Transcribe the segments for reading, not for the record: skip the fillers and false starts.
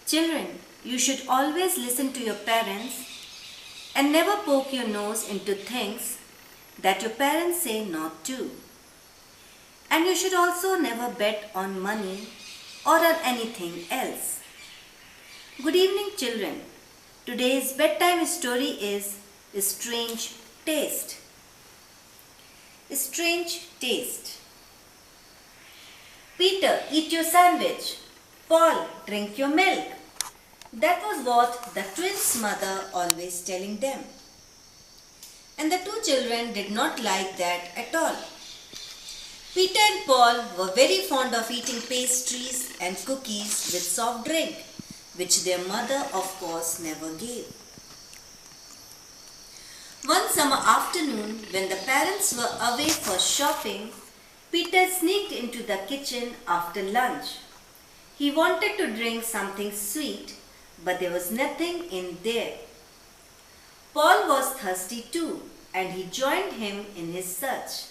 Children, you should always listen to your parents and never poke your nose into things that your parents say not to. And you should also never bet on money or on anything else. Good evening, children. Today's bedtime story is Strange Taste. Strange Taste. Peter, eat your sandwich. Paul, drink your milk. That was what the twins' mother always telling them. And the two children did not like that at all. Peter and Paul were very fond of eating pastries and cookies with soft drink, which their mother of course never gave. One summer afternoon, when the parents were away for shopping, Peter sneaked into the kitchen after lunch. He wanted to drink something sweet, but there was nothing in there. Paul was thirsty too, and he joined him in his search.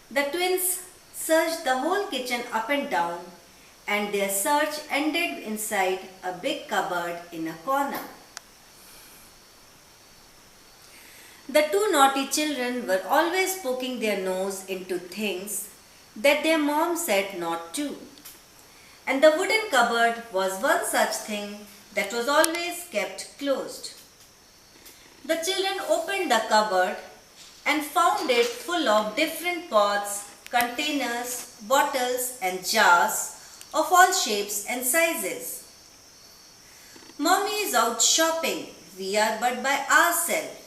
The twins searched the whole kitchen up and down, and their search ended inside a big cupboard in a corner. The two naughty children were always poking their nose into things that their mom said not to. And the wooden cupboard was one such thing that was always kept closed. The children opened the cupboard and found it full of different pots, containers, bottles and jars of all shapes and sizes. Mommy is out shopping. We are but by ourselves.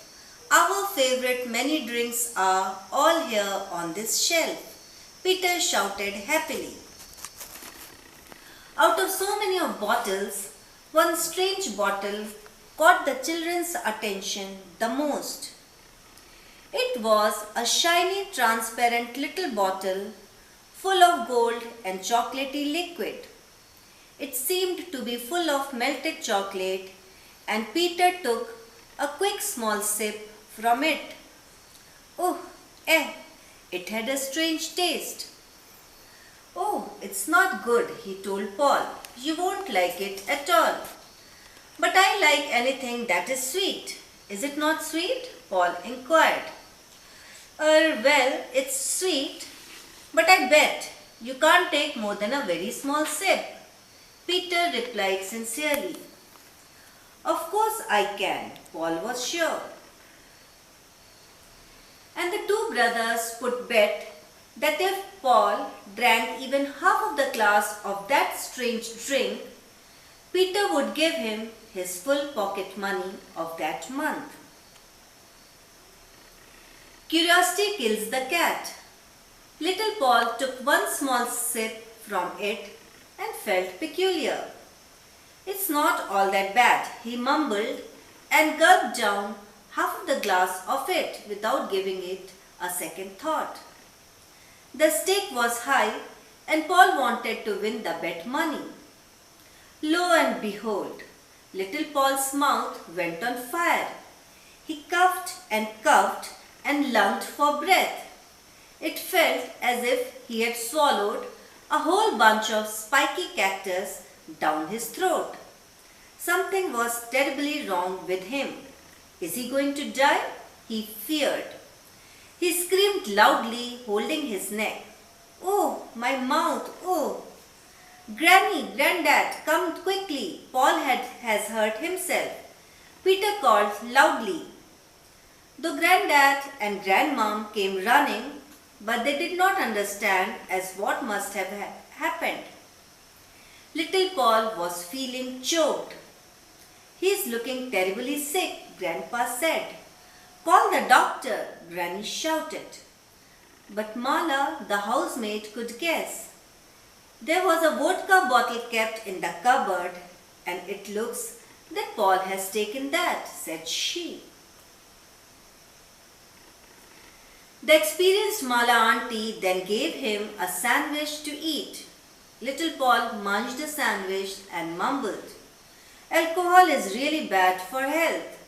Our favorite many drinks are all here on this shelf, Peter shouted happily. Out of so many of bottles, one strange bottle caught the children's attention the most. It was a shiny, transparent little bottle full of gold and chocolatey liquid. It seemed to be full of melted chocolate, and Peter took a quick small sip from it. Oh, it had a strange taste. Oh, it's not good, he told Paul. You won't like it at all. But I like anything that is sweet. Is it not sweet? Paul inquired. Well, it's sweet, but I bet you can't take more than a very small sip. Peter replied sincerely. Of course I can, Paul was sure. And the two brothers put bet that if Paul drank even half of the glass of that strange drink, Peter would give him his full pocket money of that month. Curiosity kills the cat. Little Paul took one small sip from it and felt peculiar. It's not all that bad, he mumbled and gulped down half of the glass of it without giving it a second thought. The stake was high and Paul wanted to win the bet money. Lo and behold, little Paul's mouth went on fire. He coughed and lunged for breath. It felt as if he had swallowed a whole bunch of spiky cactus down his throat. Something was terribly wrong with him. Is he going to die? He feared. He screamed loudly, holding his neck. Oh, my mouth, oh! Granny, Grandad, come quickly. Paul has hurt himself. Peter called loudly. The Grandad and Grandmom came running, but they did not understand as what must have happened. Little Paul was feeling choked. He's looking terribly sick, Grandpa said. Call the doctor, Granny shouted. But Mala, the housemaid, could guess. There was a vodka bottle kept in the cupboard, and it looks that Paul has taken that, said she. The experienced Mala auntie then gave him a sandwich to eat. Little Paul munched the sandwich and mumbled, Alcohol is really bad for health.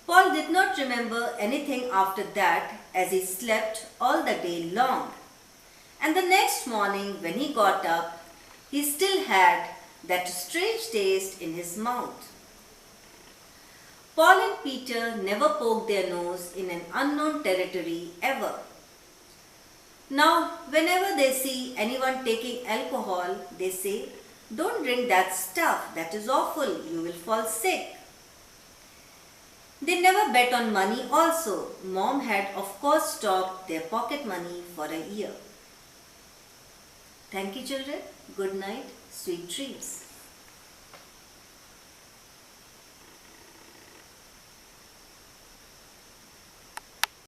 Paul did not remember anything after that as he slept all the day long. And the next morning when he got up, he still had that strange taste in his mouth. Paul and Peter never poked their nose in an unknown territory ever. Now, whenever they see anyone taking alcohol, they say, "Don't drink that stuff, that is awful, you will fall sick." They never bet on money also. Mom had of course stocked their pocket money for a year. Thank you children. Good night. Sweet dreams.